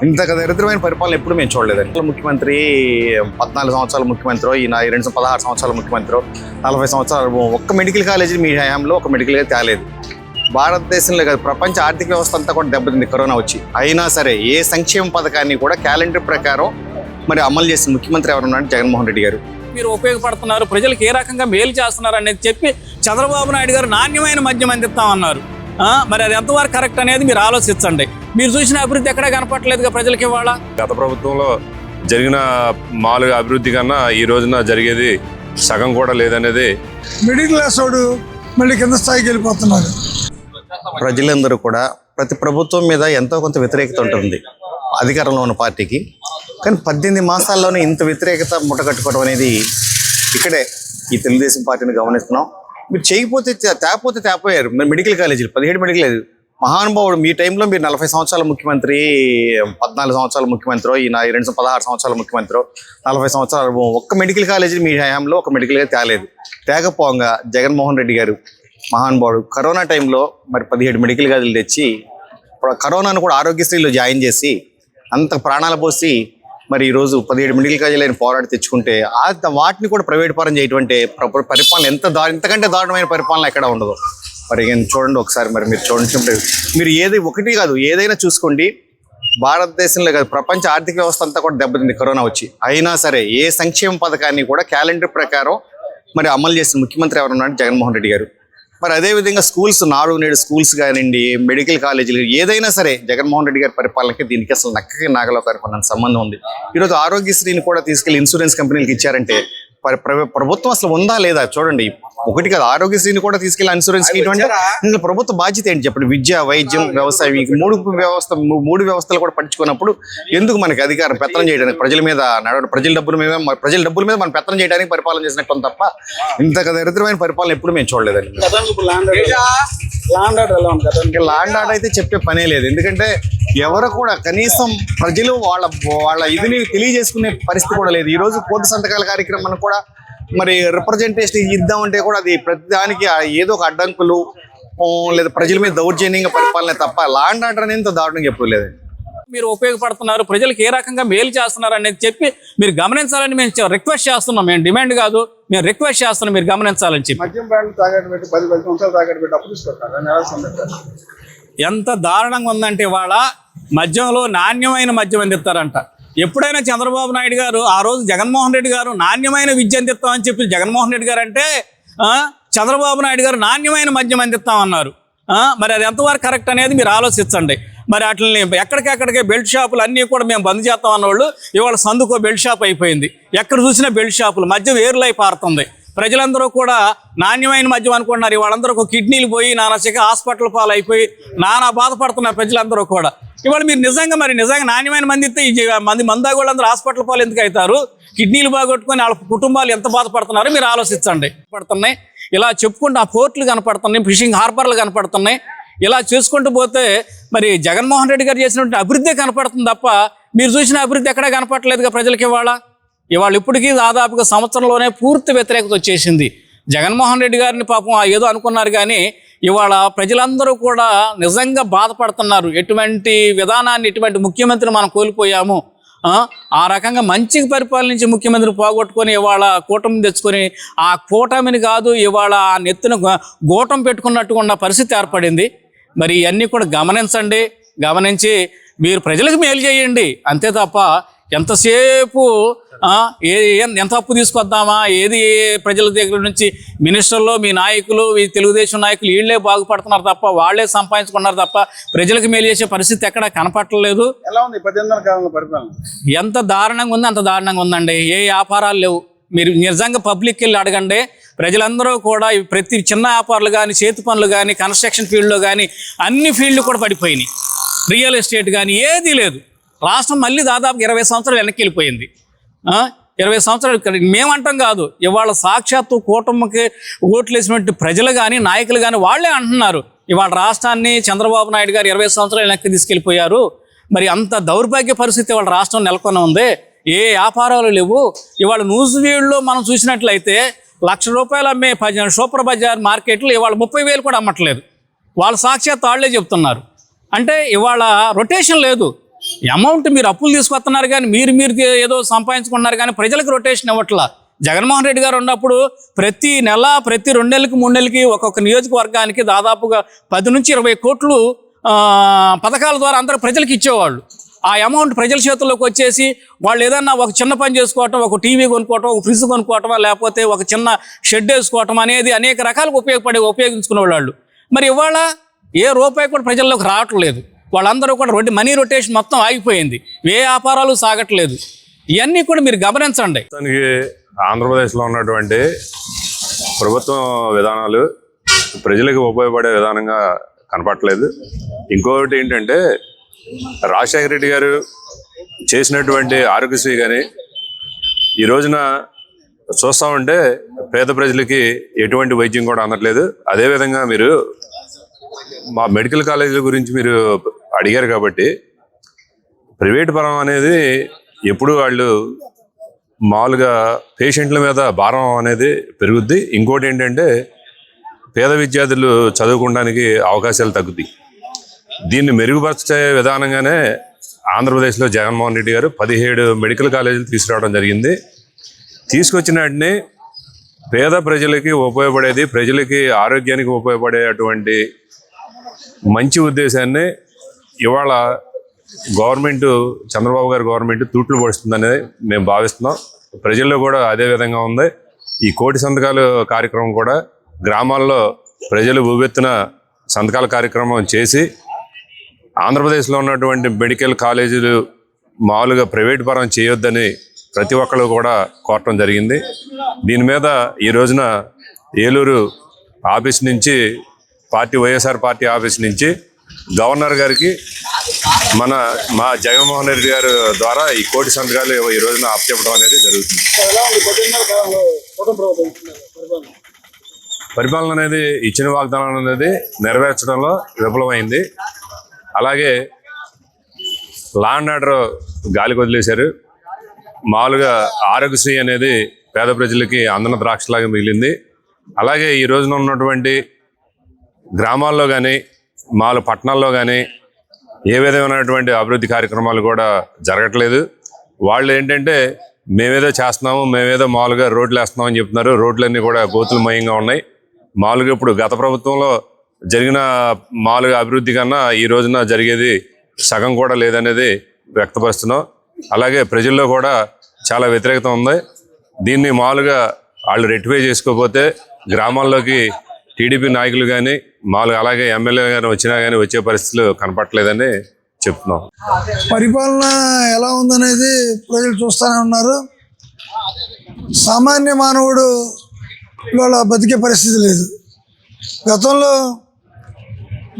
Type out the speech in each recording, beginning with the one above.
ఇంత దరిద్రమైన పరిపాలన ఎప్పుడు మేము చూడలేదండి. ముఖ్యమంత్రి 14 సంవత్సరాల ముఖ్యమంత్రి, ఈయన 16 సంవత్సరాల ముఖ్యమంత్రి, 40 సంవత్సరాలు ఒక్క మెడికల్ కాలేజీ మీ హయాంలో ఒక మెడికల్గా తేలేదు. భారతదేశంలో కాదు, ప్రపంచ ఆర్థిక వ్యవస్థ అంతా కూడా దెబ్బతింది కరోనా వచ్చి. అయినా సరే ఏ సంక్షేమ పథకాన్ని కూడా క్యాలెండర్ ప్రకారం మరి అమలు చేసిన ముఖ్యమంత్రి ఎవరున్నారంటే జగన్మోహన్ రెడ్డి గారు. మీరు ఉపయోగపడుతున్నారు, ప్రజలకు ఏ రకంగా మేలు చేస్తున్నారు అనేది చెప్పి చంద్రబాబు నాయుడు గారు నాణ్యమైన మద్యం అందిస్తామన్నారు. మరి అది ఎంతవరకు కరెక్ట్ అనేది మీరు ఆలోచించండి. మీరు చూసిన అభివృద్ధి ఎక్కడా కనపట్లేదుగా ప్రజలకి. ఇవాళ గత ప్రభుత్వంలో జరిగిన మామూలుగా అభివృద్ధి కన్నా ఈ రోజున జరిగేది సగం కూడా లేదనేది. మిడిల్ క్లాస్ వాడు మళ్ళీ కింద స్థాయికి వెళ్ళిపోతున్నారు. ప్రజలందరూ కూడా ప్రతి ప్రభుత్వం మీద ఎంతో కొంత వ్యతిరేకత ఉంటుంది అధికారంలో ఉన్న పార్టీకి. కానీ 18 మాసాల్లోనే ఇంత వ్యతిరేకత ముట్టకట్టుకోవడం అనేది ఇక్కడే ఈ తెలుగుదేశం పార్టీని గమనిస్తున్నాం. మీరు చేయకపోతే తేపోయారు. మరి మెడికల్ కాలేజీలు 17 మెడికల్ కాలేజీలు మహానుభావుడు. మీ టైంలో మీరు 40 సంవత్సరాల ముఖ్యమంత్రి, 14 సంవత్సరాల ముఖ్యమంత్రి, ఈయన 16 సంవత్సరాల ముఖ్యమంత్రి, 40 సంవత్సరాలు ఒక్క మెడికల్ కాలేజీ మీ హయాంలో ఒక మెడికల్గా తేలేదు. తేకపోగా జగన్మోహన్ రెడ్డి గారు మహానుభావుడు కరోనా టైంలో మరి 17 మెడికల్ కాలేజీలు తెచ్చి కరోనాను కూడా ఆరోగ్యశ్రీలో జాయిన్ చేసి అంత ప్రాణాలు పోసి మరి ఈరోజు 17 మెడికల్ కాలేజీలను పోరాడి తెచ్చుకుంటే వాటిని కూడా ప్రైవేట్ పరం చేయటువంటి పరిపాలన ఇంతకంటే దారుణమైన పరిపాలన ఎక్కడ ఉండదు. మరి చూడండి ఒకసారి, మరి మీరు చూడండి, మీరు ఒకటి కాదు ఏదైనా చూసుకోండి. భారతదేశంలో కాదు, ప్రపంచ ఆర్థిక వ్యవస్థ అంతా కూడా దెబ్బతింది కరోనా వచ్చి. అయినా సరే ఏ సంక్షేమ పథకాన్ని కూడా క్యాలెండర్ ప్రకారం మరి అమలు చేసిన ముఖ్యమంత్రి ఎవరున్నారంటే జగన్మోహన్ రెడ్డి గారు. మరి అదేవిధంగా స్కూల్స్, నాడు నేడు స్కూల్స్ కానివ్వండి, మెడికల్ కాలేజీలు ఏదైనా సరే జగన్మోహన్ రెడ్డి గారి పరిపాలనకి దీనికి అసలు నక్కకి నాగలోకానికి ఉన్న సంబంధం ఉంది. ఈరోజు ఆరోగ్యశ్రీని కూడా తీసుకెళ్లి ఇన్సూరెన్స్ కంపెనీలకు ఇచ్చారంటే ప్రభుత్వం అసలు ఉందా లేదా చూడండి. ఒకటి కాదు, ఆరోగ్యశ్రీని కూడా తీసుకెళ్లి ఇన్సూరెన్స్ ఇటువంటి ప్రభుత్వ బాధ్యత ఏంటి చెప్పండి. విద్య, వైద్యం, వ్యవసాయం, ఈ మూడు వ్యవస్థలు కూడా పట్టించుకున్నప్పుడు ఎందుకు మనకి అధికారం పెత్తనం చేయడానికి, ప్రజల మీద నడవడం, ప్రజల డబ్బుల మీద మనం పెత్తనం చేయడానికి పరిపాలన చేసినట్టు తప్ప ఇంత దరిద్రమైన పరిపాలన ఎప్పుడు మేము చూడలేదండి. ల్యాండ్ ఆర్డర్ అయితే చెప్పే పనే లేదు. ఎందుకంటే ఎవరు కూడా కనీసం ప్రజలు వాళ్ళ ఇదిని తెలియజేసుకునే పరిస్థితి కూడా లేదు. ఈ రోజు కోటి సంతకాల కార్యక్రమం కూడా మరి రిప్రజెంటేషన్ ఇద్దామంటే కూడా అది ప్రతిదానికి ఏదో ఒక అడ్డంకులు లేదా ప్రజల మీద దౌర్జన్యంగా పరిపాలన తప్ప ల్యాండ్ ఆర్డర్ అనేది ఇంత దారుణంగా ఎప్పుడు లేదు. మీరు ఉపయోగపడుతున్నారు, ప్రజలకు ఏ రకంగా మేలు చేస్తున్నారు అనేది చెప్పి మీరు గమనించాలని మేము రిక్వెస్ట్ చేస్తున్నాం. మేము డిమాండ్ కాదు, మేము రిక్వెస్ట్ చేస్తున్నాం, మీరు గమనించాలని చెప్పి. ఎంత దారుణంగా ఉందంటే ఇవాళ మద్యంలో నాణ్యమైన మద్యం అందిస్తారంట. ఎప్పుడైనా చంద్రబాబు నాయుడు గారు ఆ రోజు జగన్మోహన్ రెడ్డి గారు నాణ్యమైన విద్య అందిస్తామని చెప్పి జగన్మోహన్ రెడ్డి గారు అంటే చంద్రబాబు నాయుడు గారు నాణ్యమైన మద్యం అందిస్తామన్నారు. మరి అది ఎంతవరకు కరెక్ట్ అనేది మీరు ఆలోచించండి. మరి వాటిని ఎక్కడికెక్కడికే బెల్ట్ షాపులు అన్నీ కూడా మేము బంద్ చేస్తాం అన్నవాళ్ళు ఇవాళ సందుకో బెల్ట్ షాప్ అయిపోయింది. ఎక్కడ చూసినా బెల్ట్ షాపులు, మద్యం వేరులై పారుతుంది. ప్రజలందరూ కూడా నాణ్యమైన మద్యం అనుకుంటున్నారు. వాళ్ళందరూ కిడ్నీలు పోయి నానా హాస్పిటల్ పాలు అయిపోయి నానా బాధపడుతున్నారు ప్రజలందరూ కూడా. ఇవాళ మీరు నిజంగా నాణ్యమైన మంది ఇస్తే మందాగోళ్ళందరూ హాస్పిటల్ పాలు ఎందుకు అవుతారు? కిడ్నీలు బాగొట్టుకొని వాళ్ళ కుటుంబాలు ఎంత బాధపడుతున్నారో మీరు ఆలోచించండి. పడుతున్నాయి ఇలా చెప్పుకుంటూ ఆ పోర్ట్లు కనపడుతున్నాయి, ఫిషింగ్ హార్బర్లు కనపడుతున్నాయి. ఇలా చేసుకుంటూ పోతే మరి జగన్మోహన్ రెడ్డి గారు చేసినటువంటి అభివృద్ధి కనపడుతుంది తప్ప మీరు చూసిన అభివృద్ధి ఎక్కడా కనపడలేదుగా ప్రజలకి. ఇవాళ ఇప్పటికీ దాదాపుగా సంవత్సరంలోనే పూర్తి వ్యతిరేకత వచ్చేసింది. జగన్మోహన్ రెడ్డి గారిని పాపం ఏదో అనుకున్నారు, కానీ ఇవాళ ప్రజలందరూ కూడా నిజంగా బాధపడుతున్నారు. ఎటువంటి విధానాన్ని, ఎటువంటి ముఖ్యమంత్రిని మనం కోల్పోయాము. ఆ రకంగా మంచి పరిపాలనించి ముఖ్యమంత్రిని పోగొట్టుకొని ఇవాళ కూటమి తెచ్చుకొని ఆ కూటమిని కాదు ఇవాళ ఆ నెత్తున గోటం పెట్టుకున్నట్టుగా ఉన్న పరిస్థితి ఏర్పడింది. మరి ఇవన్నీ కూడా గమనించి మీరు ప్రజలకు మేలు చేయండి అంతే తప్ప ఎంతసేపు ఎంత అప్పు తీసుకొద్దామా, ఏది ప్రజల దగ్గర నుంచి మినిస్టర్లు, మీ నాయకులు, ఈ తెలుగుదేశం నాయకులు వీళ్ళే బాగుపడుతున్నారు తప్ప, వాళ్లే సంపాదించుకున్నారు తప్ప ప్రజలకు మేలు చేసే పరిస్థితి ఎక్కడ కనపట్టలేదు. ఎలా ఉంది 18 కాలంలో పరిపాలన? ఎంత దారుణంగా ఉంది, అంత దారుణంగా ఉందండి. ఏ వ్యాపారాలు లేవు. మీరు నిజంగా పబ్లిక్కి వెళ్ళి అడగండి. ప్రజలందరూ కూడా ప్రతి చిన్న వ్యాపారాలు కానీ, చేతి పనులు కానీ, కన్స్ట్రక్షన్ ఫీల్డ్లో కానీ అన్ని ఫీల్డ్లు కూడా పడిపోయినాయి. రియల్ ఎస్టేట్ కానీ ఏదీ లేదు. రాష్ట్రం మళ్ళీ దాదాపు 20 సంవత్సరాలు వెనక్కి వెళ్ళిపోయింది. 20 సంవత్సరాలు మేమంటాం కాదు, ఇవాళ సాక్షాత్తు కూటమికి ఓట్లు వేసినటువంటి ప్రజలు కానీ, నాయకులు కానీ వాళ్ళే అంటున్నారు ఇవాళ రాష్ట్రాన్ని చంద్రబాబు నాయుడు గారు 20 సంవత్సరాలు వెనక్కి తీసుకెళ్ళిపోయారు. మరి అంత దౌర్భాగ్య పరిస్థితి ఇవాళ రాష్ట్రం నెలకొని ఉంది. ఏ వ్యాపారాలు లేవు. ఇవాళ న్యూజివీడ్లో మనం చూసినట్లయితే ₹1,00,000 అమ్మే సూపర్ బజార్ మార్కెట్లు ఇవాళ 30,000 కూడా అమ్మట్లేదు. వాళ్ళ సాక్షాత్ వాళ్ళే చెప్తున్నారు. అంటే ఇవాళ రొటేషన్ లేదు. అమౌంట్ మీరు అప్పులు తీసుకొస్తున్నారు కానీ మీరు ఏదో సంపాదించుకుంటున్నారు కానీ ప్రజలకు రొటేషన్ ఇవ్వట్లా. జగన్మోహన్ రెడ్డి గారు ఉన్నప్పుడు ప్రతి నెల ప్రతి 2 నెలలకి 3 నెలలకి ఒక్కొక్క నియోజకవర్గానికి దాదాపుగా 10 నుంచి 20 కోట్లు పథకాల ద్వారా అందరూ ప్రజలకు ఇచ్చేవాళ్ళు. ఆ అమౌంట్ ప్రజల చేతుల్లోకి వచ్చేసి వాళ్ళు ఏదన్నా ఒక చిన్న పని చేసుకోవటం, ఒక టీవీ కొనుక్కోవటం, ఒక ఫ్రిడ్జ్ కొనుక్కోవటం, లేకపోతే ఒక చిన్న షెడ్ వేసుకోవటం అనేది అనేక రకాలకు ఉపయోగించుకునే వాళ్ళు. మరి ఇవాళ ఏ రూపాయి కూడా ప్రజల్లోకి రావట్లేదు. వాళ్ళందరూ కూడా మనీ రొటేషన్ మొత్తం ఆగిపోయింది. ఏ వ్యాపారాలు సాగట్లేదు. ఇవన్నీ కూడా మీరు గమనించండి. దానికి ఆంధ్రప్రదేశ్లో ఉన్నటువంటి ప్రభుత్వం విధానాలు ప్రజలకు ఉపయోగపడే విధానంగా కనపడట్లేదు. ఇంకొకటి ఏంటంటే రాజశేఖర రెడ్డి గారు చేసినటువంటి ఆరోగ్యశ్రీ కానీ ఈ రోజున చూస్తూ ఉంటే పేద ప్రజలకి ఎటువంటి వైద్యం కూడా అందట్లేదు. అదేవిధంగా మీరు మా మెడికల్ కాలేజీల గురించి మీరు అడిగారు కాబట్టి ప్రైవేట్ పరం అనేది ఎప్పుడు వాళ్ళు మామూలుగా పేషెంట్ల మీద భారం అనేది పెరుగుద్ది. ఇంకోటి ఏంటంటే పేద విద్యార్థులు చదువుకోవడానికి అవకాశాలు తగ్గుతాయి. దీన్ని మెరుగుపరిచే విధానంగానే ఆంధ్రప్రదేశ్లో జగన్మోహన్ రెడ్డి గారు 17 మెడికల్ కాలేజీలు తీసుకురావడం జరిగింది. తీసుకొచ్చిన వాటిని పేద ప్రజలకి ఉపయోగపడేది, ప్రజలకి ఆరోగ్యానికి ఉపయోగపడేటువంటి మంచి ఉద్దేశాన్ని ఇవాళ గవర్నమెంట్, చంద్రబాబు గారి గవర్నమెంట్ తూట్లు పడుతుందనేది మేము భావిస్తున్నాం. ప్రజల్లో కూడా అదే విధంగా ఉంది. ఈ కోటి సంతకాలు కార్యక్రమం కూడా గ్రామాల్లో ప్రజలు ఉవ్వెత్తున సంతకాల కార్యక్రమం చేసి ఆంధ్రప్రదేశ్లో ఉన్నటువంటి మెడికల్ కాలేజీలు మామూలుగా ప్రైవేట్ పరం చేయొద్దని ప్రతి ఒక్కరు కూడా కోరటం జరిగింది. దీని మీద ఈ రోజున ఏలూరు ఆఫీస్ నుంచి వైఎస్ఆర్ పార్టీ ఆఫీస్ నుంచి గవర్నర్ గారికి మా జగన్మోహన్ రెడ్డి గారు ద్వారా ఈ కోటి సంతకాలు ఈ రోజున అప్పచెప్పడం అనేది జరుగుతుంది. పరిపాలన అనేది ఇచ్చిన వాగ్దానం అనేది నెరవేర్చడంలో విఫలమైంది. అలాగే లా అండ్ ఆర్డర్ గాలికి వదిలేశారు. మామూలుగా ఆరోగ్యశ్రీ అనేది పేద ప్రజలకి అందన ద్రాక్షలాగా మిగిలింది. అలాగే ఈ రోజున ఉన్నటువంటి గ్రామాల్లో కానీ మామూలు పట్టణాల్లో కానీ ఏ విధమైనటువంటి అభివృద్ధి కార్యక్రమాలు కూడా జరగట్లేదు. వాళ్ళు ఏంటంటే మేమేదో చేస్తున్నాము, మేమేదో మామూలుగా రోడ్లు వేస్తున్నామని చెప్తున్నారు. రోడ్లన్నీ కూడా గోతులమయంగా ఉన్నాయి. మామూలుగా ఇప్పుడు గత ప్రభుత్వంలో జరిగిన మామూలుగా అభివృద్ధి కన్నా ఈ రోజున జరిగేది సగం కూడా లేదనేది వ్యక్తపరుస్తున్నాం. అలాగే ప్రజల్లో కూడా చాలా వ్యతిరేకత ఉంది. దీన్ని మామూలుగా వాళ్ళు రెక్టిఫై చేసుకోకపోతే గ్రామాల్లోకి టీడీపీ నాయకులు కానీ మామూలుగా అలాగే ఎమ్మెల్యే కానీ వచ్చినా కానీ వచ్చే పరిస్థితులు కనపట్లేదని చెప్తున్నాం. పరిపాలన ఎలా ఉందనేది ప్రజలు చూస్తూనే ఉన్నారు. సామాన్య మానవుడు ఇవాళ బతికే పరిస్థితి లేదు. గతంలో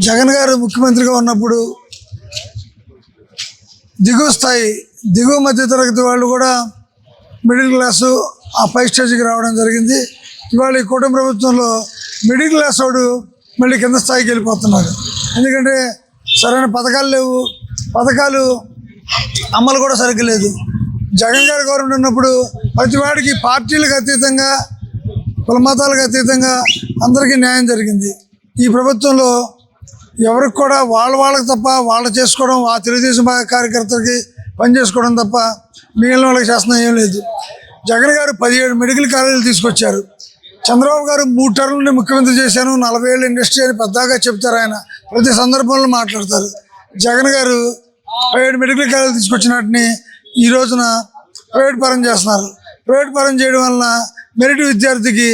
జగన్ గారు ముఖ్యమంత్రిగా ఉన్నప్పుడు దిగువ మధ్య తరగతి వాళ్ళు కూడా మిడిల్ క్లాసు ఆ పై స్టేజ్కి రావడం జరిగింది. ఇవాళ ఈ కూటమి ప్రభుత్వంలో మిడిల్ క్లాస్ వాడు మళ్ళీ కింద స్థాయికి వెళ్ళిపోతున్నారు. ఎందుకంటే సరైన పథకాలు లేవు, పథకాలు అమలు కూడా సరిగ్గా లేదు. జగన్ గారి గవర్నమెంట్ ఉన్నప్పుడు ప్రతి వాడికి పార్టీలకు అతీతంగా, కుల మతాలకు అతీతంగా అందరికీ న్యాయం జరిగింది. ఈ ప్రభుత్వంలో ఎవరికి కూడా వాళ్ళకి తప్ప వాళ్ళు చేసుకోవడం, ఆ తెలుగుదేశం కార్యకర్తలకి పని చేసుకోవడం తప్ప మిగిలిన వాళ్ళకి చేస్తున్నా ఏం లేదు. జగన్ గారు 17 మెడికల్ కాలేజీలు తీసుకొచ్చారు. చంద్రబాబు గారు 3 టర్ములని ముఖ్యమంత్రి చేశాను, 40 ఏళ్ళ ఇండస్ట్రీ అని పెద్దగా చెప్తారు. ఆయన ప్రతి సందర్భంలో మాట్లాడతారు. జగన్ గారు 17 మెడికల్ కాలేజీలు తీసుకొచ్చిన వాటిని ఈ రోజున ప్రైవేట్ పరం చేస్తున్నారు. ప్రైవేట్ పరం చేయడం వలన మెరిట్ విద్యార్థికి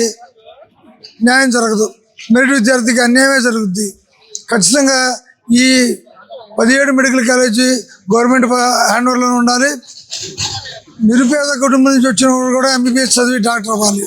న్యాయం జరగదు, మెరిట్ విద్యార్థికి అన్యాయమే జరుగుద్ది. ఖచ్చితంగా ఈ 17 మెడికల్ కాలేజీ గవర్నమెంట్ హ్యాండ్ ఓవర్లో ఉండాలి. నిరుపేద కుటుంబం నుంచి వచ్చిన వాళ్ళు కూడా ఎంబీబీఎస్ చదివి డాక్టర్ అవ్వాలి.